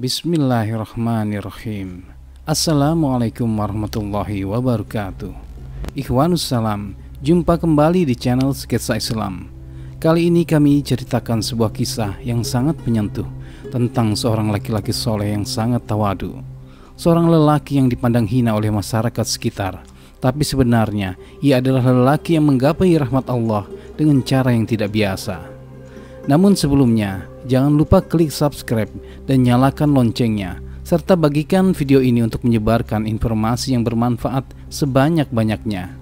Bismillahirrahmanirrahim. Assalamualaikum warahmatullahi wabarakatuh. Ikhwanus salam, jumpa kembali di channel Sketsa Islam. Kali ini kami ceritakan sebuah kisah yang sangat menyentuh tentang seorang laki-laki soleh yang sangat tawadu. Seorang lelaki yang dipandang hina oleh masyarakat sekitar, tapi sebenarnya ia adalah lelaki yang menggapai rahmat Allah dengan cara yang tidak biasa. Namun sebelumnya, jangan lupa klik subscribe dan nyalakan loncengnya, serta bagikan video ini untuk menyebarkan informasi yang bermanfaat sebanyak-banyaknya.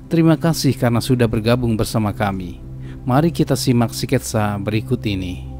Terima kasih karena sudah bergabung bersama kami. Mari kita simak sketsa berikut ini.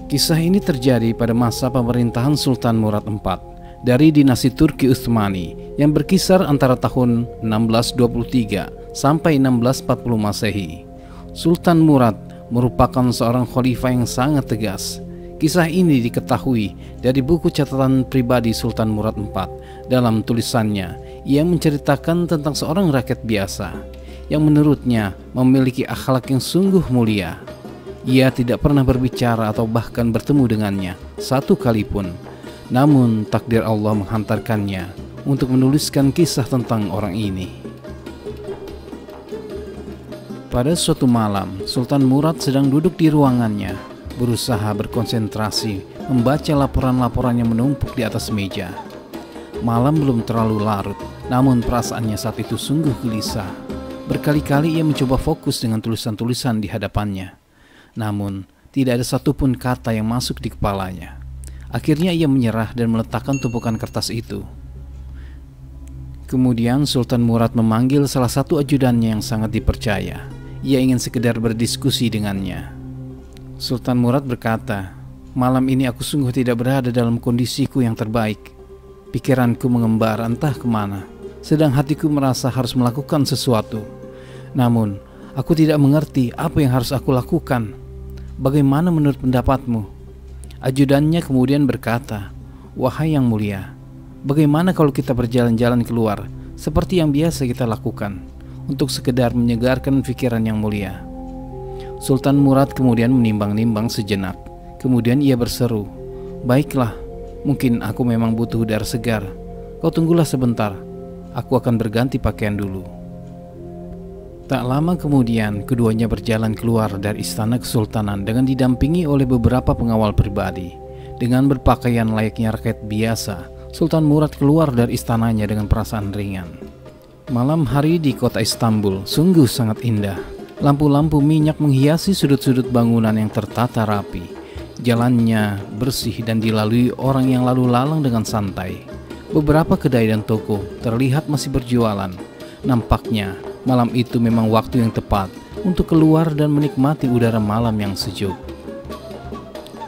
Kisah ini terjadi pada masa pemerintahan Sultan Murad IV dari dinasti Turki Utsmani yang berkisar antara tahun 1623 sampai 1640 Masehi. Sultan Murad merupakan seorang khalifah yang sangat tegas. Kisah ini diketahui dari buku catatan pribadi Sultan Murad IV. Dalam tulisannya, ia menceritakan tentang seorang rakyat biasa yang menurutnya memiliki akhlak yang sungguh mulia. Ia tidak pernah berbicara atau bahkan bertemu dengannya satu kali pun. Namun takdir Allah menghantarkannya untuk menuliskan kisah tentang orang ini. Pada suatu malam, Sultan Murad sedang duduk di ruangannya, berusaha berkonsentrasi membaca laporan-laporan yang menumpuk di atas meja. Malam belum terlalu larut, namun perasaannya saat itu sungguh gelisah. Berkali-kali ia mencoba fokus dengan tulisan-tulisan di hadapannya, namun tidak ada satupun kata yang masuk di kepalanya. Akhirnya ia menyerah dan meletakkan tumpukan kertas itu. Kemudian Sultan Murad memanggil salah satu ajudannya yang sangat dipercaya. Ia ingin sekedar berdiskusi dengannya. Sultan Murad berkata, "Malam ini aku sungguh tidak berada dalam kondisiku yang terbaik. Pikiranku mengembara entah kemana, sedang hatiku merasa harus melakukan sesuatu. Namun, aku tidak mengerti apa yang harus aku lakukan. Bagaimana menurut pendapatmu?" Ajudannya kemudian berkata, "Wahai yang mulia, bagaimana kalau kita berjalan-jalan keluar seperti yang biasa kita lakukan untuk sekedar menyegarkan pikiran yang mulia?" Sultan Murad kemudian menimbang-nimbang sejenak. Kemudian ia berseru, "Baiklah, mungkin aku memang butuh udara segar. Kau tunggulah sebentar, aku akan berganti pakaian dulu." Tak lama kemudian keduanya berjalan keluar dari istana kesultanan dengan didampingi oleh beberapa pengawal pribadi. Dengan berpakaian layaknya rakyat biasa, Sultan Murad keluar dari istananya dengan perasaan ringan. Malam hari di kota Istanbul sungguh sangat indah. Lampu-lampu minyak menghiasi sudut-sudut bangunan yang tertata rapi. Jalannya bersih dan dilalui orang yang lalu lalang dengan santai. Beberapa kedai dan toko terlihat masih berjualan. Nampaknya malam itu memang waktu yang tepat untuk keluar dan menikmati udara malam yang sejuk.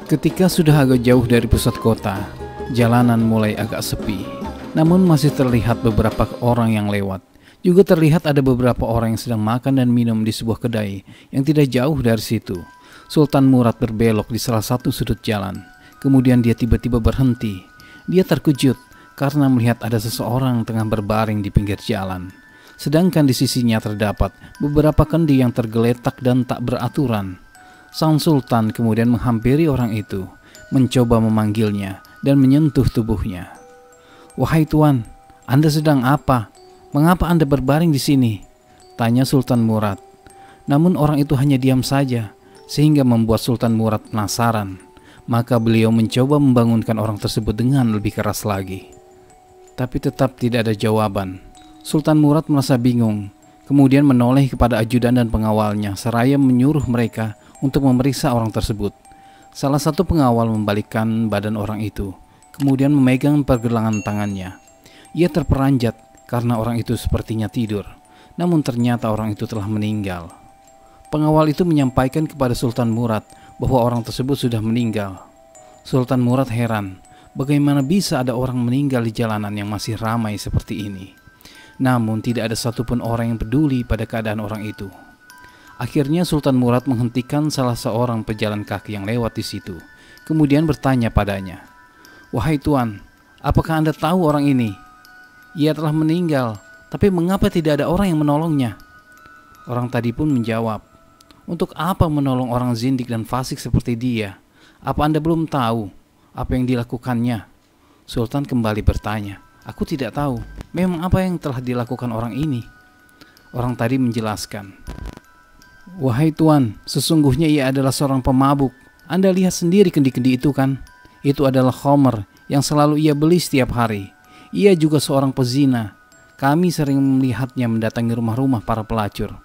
Ketika sudah agak jauh dari pusat kota, jalanan mulai agak sepi, namun masih terlihat beberapa orang yang lewat. Juga terlihat ada beberapa orang yang sedang makan dan minum di sebuah kedai yang tidak jauh dari situ. Sultan Murad berbelok di salah satu sudut jalan. Kemudian dia tiba-tiba berhenti. Dia terkejut karena melihat ada seseorang tengah berbaring di pinggir jalan. Sedangkan di sisinya terdapat beberapa kendi yang tergeletak dan tak beraturan. Sang Sultan kemudian menghampiri orang itu, mencoba memanggilnya dan menyentuh tubuhnya. "Wahai tuan, Anda sedang apa? Mengapa Anda berbaring di sini?" tanya Sultan Murad. Namun orang itu hanya diam saja, sehingga membuat Sultan Murad penasaran. Maka beliau mencoba membangunkan orang tersebut dengan lebih keras lagi. Tapi tetap tidak ada jawaban. Sultan Murad merasa bingung, kemudian menoleh kepada ajudan dan pengawalnya seraya menyuruh mereka untuk memeriksa orang tersebut. Salah satu pengawal membalikkan badan orang itu, kemudian memegang pergelangan tangannya. Ia terperanjat karena orang itu sepertinya tidur, namun ternyata orang itu telah meninggal. Pengawal itu menyampaikan kepada Sultan Murad bahwa orang tersebut sudah meninggal. Sultan Murad heran, bagaimana bisa ada orang meninggal di jalanan yang masih ramai seperti ini. Namun tidak ada satupun orang yang peduli pada keadaan orang itu. Akhirnya Sultan Murad menghentikan salah seorang pejalan kaki yang lewat di situ, kemudian bertanya padanya, "Wahai tuan, apakah Anda tahu orang ini? Ia telah meninggal, tapi mengapa tidak ada orang yang menolongnya?" Orang tadi pun menjawab, "Untuk apa menolong orang zindik dan fasik seperti dia? Apa Anda belum tahu apa yang dilakukannya?" Sultan kembali bertanya, "Aku tidak tahu. Memang apa yang telah dilakukan orang ini?" Orang tadi menjelaskan, "Wahai Tuan, sesungguhnya ia adalah seorang pemabuk. Anda lihat sendiri kendi-kendi itu kan? Itu adalah khamr yang selalu ia beli setiap hari. Ia juga seorang pezina. Kami sering melihatnya mendatangi rumah-rumah para pelacur.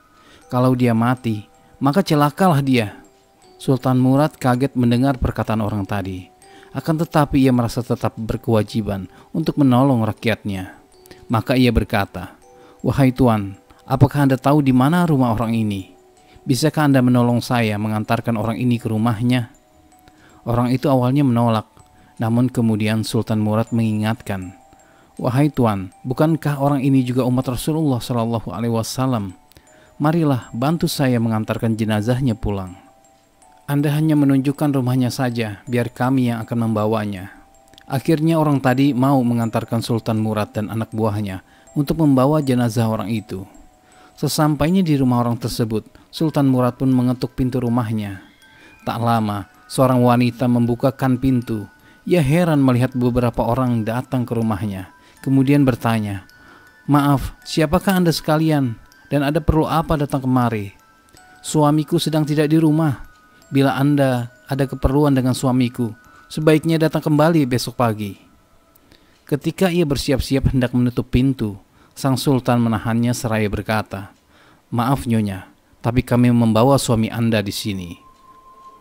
Kalau dia mati, maka celakalah dia." Sultan Murad kaget mendengar perkataan orang tadi. Akan tetapi ia merasa tetap berkewajiban untuk menolong rakyatnya. Maka ia berkata, "Wahai Tuan, apakah Anda tahu di mana rumah orang ini? Bisakah Anda menolong saya mengantarkan orang ini ke rumahnya?" Orang itu awalnya menolak, namun kemudian Sultan Murad mengingatkan, "Wahai Tuan, bukankah orang ini juga umat Rasulullah Shallallahu Alaihi Wasallam? Marilah bantu saya mengantarkan jenazahnya pulang. Anda hanya menunjukkan rumahnya saja, biar kami yang akan membawanya." Akhirnya orang tadi mau mengantarkan Sultan Murad dan anak buahnya untuk membawa jenazah orang itu. Sesampainya di rumah orang tersebut, Sultan Murad pun mengetuk pintu rumahnya. Tak lama, seorang wanita membukakan pintu. Ia heran melihat beberapa orang datang ke rumahnya. Kemudian bertanya, "Maaf, siapakah Anda sekalian? Dan ada perlu apa datang kemari?" "Suamiku sedang tidak di rumah. Bila Anda ada keperluan dengan suamiku, sebaiknya datang kembali besok pagi." Ketika ia bersiap-siap hendak menutup pintu, sang sultan menahannya seraya berkata, "Maaf Nyonya, tapi kami membawa suami Anda di sini."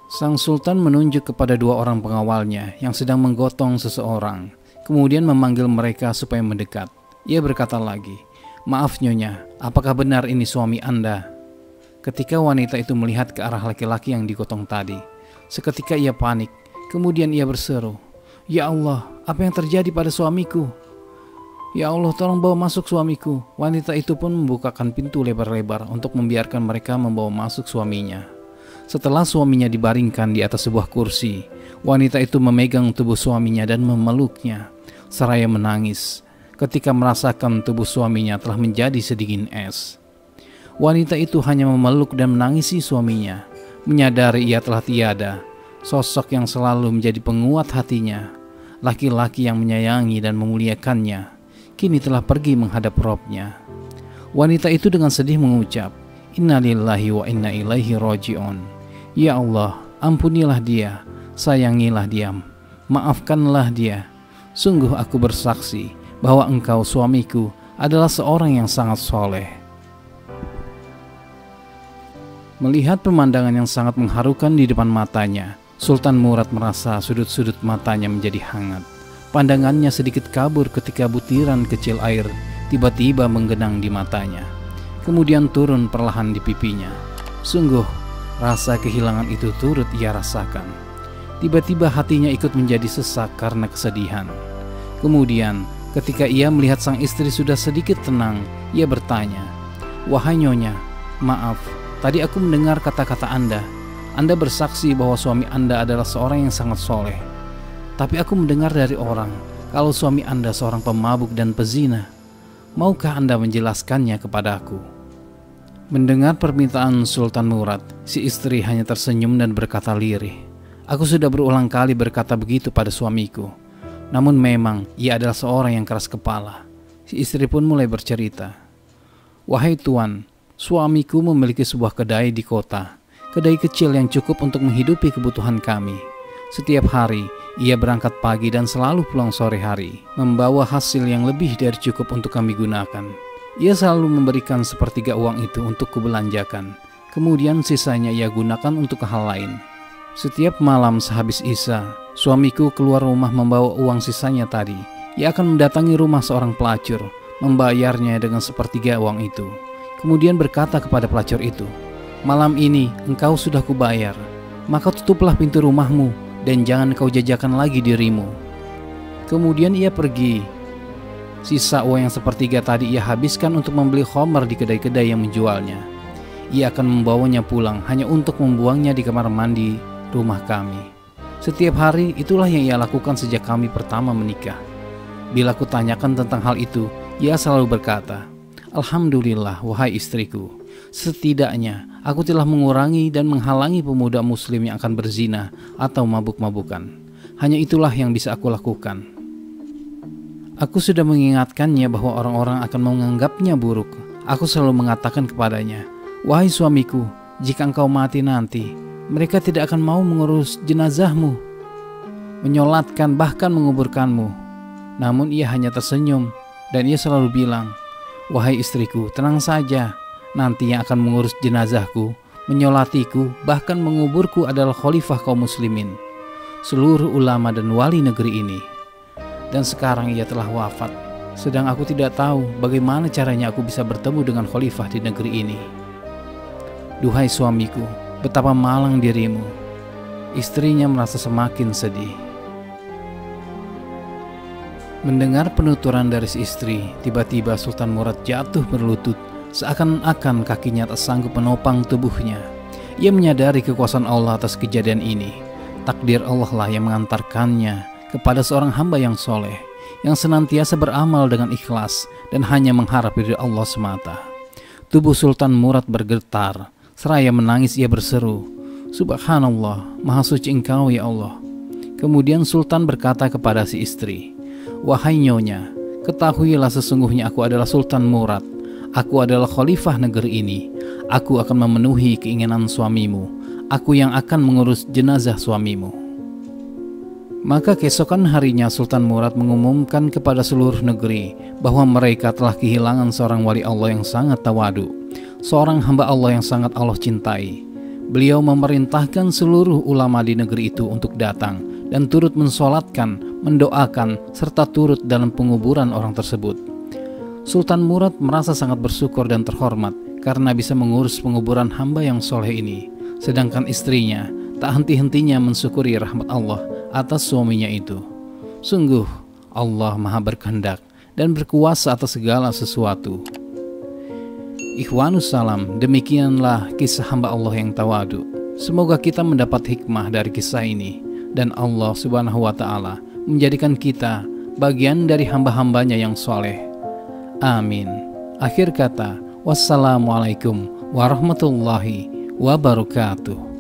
Sang sultan menunjuk kepada dua orang pengawalnya yang sedang menggotong seseorang, kemudian memanggil mereka supaya mendekat. Ia berkata lagi, "Maaf Nyonya, apakah benar ini suami Anda?" Ketika wanita itu melihat ke arah laki-laki yang digotong tadi, seketika ia panik. Kemudian ia berseru, "Ya Allah, apa yang terjadi pada suamiku? Ya Allah, tolong bawa masuk suamiku." Wanita itu pun membukakan pintu lebar-lebar untuk membiarkan mereka membawa masuk suaminya. Setelah suaminya dibaringkan di atas sebuah kursi, wanita itu memegang tubuh suaminya dan memeluknya, seraya menangis ketika merasakan tubuh suaminya telah menjadi sedingin es. Wanita itu hanya memeluk dan menangisi suaminya, menyadari ia telah tiada, sosok yang selalu menjadi penguat hatinya, laki-laki yang menyayangi dan memuliakannya, kini telah pergi menghadap Robnya. Wanita itu dengan sedih mengucap, "Inna lillahi wa inna ilaihi raji'un." Ya Allah, ampunilah dia, sayangilah dia, maafkanlah dia. Sungguh aku bersaksi bahwa engkau suamiku adalah seorang yang sangat soleh. Melihat pemandangan yang sangat mengharukan di depan matanya, Sultan Murad merasa sudut-sudut matanya menjadi hangat. Pandangannya sedikit kabur ketika butiran kecil air tiba-tiba menggenang di matanya, kemudian turun perlahan di pipinya. Sungguh, rasa kehilangan itu turut ia rasakan. Tiba-tiba hatinya ikut menjadi sesak karena kesedihan. Kemudian, ketika ia melihat sang istri sudah sedikit tenang, ia bertanya, "Wahai Nyonya, maaf, tadi aku mendengar kata-kata Anda. Anda bersaksi bahwa suami Anda adalah seorang yang sangat soleh. Tapi aku mendengar dari orang kalau suami Anda seorang pemabuk dan pezina. Maukah Anda menjelaskannya kepada aku?" Mendengar permintaan Sultan Murad, si istri hanya tersenyum dan berkata lirih, "Aku sudah berulang kali berkata begitu pada suamiku. Namun memang ia adalah seorang yang keras kepala." Si istri pun mulai bercerita, "Wahai Tuan, suamiku memiliki sebuah kedai di kota. Kedai kecil yang cukup untuk menghidupi kebutuhan kami. Setiap hari, ia berangkat pagi dan selalu pulang sore hari, membawa hasil yang lebih dari cukup untuk kami gunakan. Ia selalu memberikan sepertiga uang itu untuk kubelanjakan. Kemudian sisanya ia gunakan untuk hal lain. Setiap malam sehabis Isya, suamiku keluar rumah membawa uang sisanya tadi. Ia akan mendatangi rumah seorang pelacur, membayarnya dengan sepertiga uang itu. Kemudian berkata kepada pelacur itu, 'Malam ini engkau sudah kubayar, maka tutuplah pintu rumahmu dan jangan kau jajakan lagi dirimu.' Kemudian ia pergi. Sisa uang yang sepertiga tadi ia habiskan untuk membeli khamr di kedai-kedai yang menjualnya. Ia akan membawanya pulang hanya untuk membuangnya di kamar mandi rumah kami. Setiap hari itulah yang ia lakukan sejak kami pertama menikah. Bila kutanyakan tentang hal itu, ia selalu berkata, 'Alhamdulillah wahai istriku, setidaknya aku telah mengurangi dan menghalangi pemuda muslim yang akan berzina atau mabuk-mabukan. Hanya itulah yang bisa aku lakukan. Aku sudah mengingatkannya bahwa orang-orang akan menganggapnya buruk. Aku selalu mengatakan kepadanya, "Wahai suamiku, jika engkau mati nanti, mereka tidak akan mau mengurus jenazahmu, menyolatkan bahkan menguburkanmu." Namun ia hanya tersenyum dan ia selalu bilang, "Wahai istriku, tenang saja. Nanti yang akan mengurus jenazahku, menyolatiku, bahkan menguburku adalah khalifah kaum muslimin, seluruh ulama dan wali negeri ini. Dan sekarang ia telah wafat, sedang aku tidak tahu bagaimana caranya aku bisa bertemu dengan khalifah di negeri ini. Duhai suamiku, betapa malang dirimu." Istrinya merasa semakin sedih. Mendengar penuturan dari si istri, tiba-tiba Sultan Murad jatuh berlutut, seakan-akan kakinya tak sanggup menopang tubuhnya. Ia menyadari kekuasaan Allah atas kejadian ini. Takdir Allah lah yang mengantarkannya kepada seorang hamba yang soleh, yang senantiasa beramal dengan ikhlas dan hanya mengharap ridha Allah semata. Tubuh Sultan Murad bergetar, seraya menangis ia berseru, "Subhanallah, maha suci engkau ya Allah." Kemudian Sultan berkata kepada si istri, "Wahai nyonya, ketahuilah sesungguhnya aku adalah Sultan Murad. Aku adalah khalifah negeri ini. Aku akan memenuhi keinginan suamimu. Aku yang akan mengurus jenazah suamimu." Maka keesokan harinya Sultan Murad mengumumkan kepada seluruh negeri bahwa mereka telah kehilangan seorang wali Allah yang sangat tawadu, seorang hamba Allah yang sangat Allah cintai. Beliau memerintahkan seluruh ulama di negeri itu untuk datang dan turut mensolatkan, mendoakan, serta turut dalam penguburan orang tersebut. Sultan Murad merasa sangat bersyukur dan terhormat karena bisa mengurus penguburan hamba yang soleh ini. Sedangkan istrinya tak henti-hentinya mensyukuri rahmat Allah atas suaminya itu. Sungguh Allah maha berkehendak dan berkuasa atas segala sesuatu. Ikhwanus salam, demikianlah kisah hamba Allah yang tawadu. Semoga kita mendapat hikmah dari kisah ini dan Allah Subhanahu wa ta'ala menjadikan kita bagian dari hamba-hambanya yang soleh. Amin. Akhir kata, wassalamualaikum warahmatullahi wabarakatuh.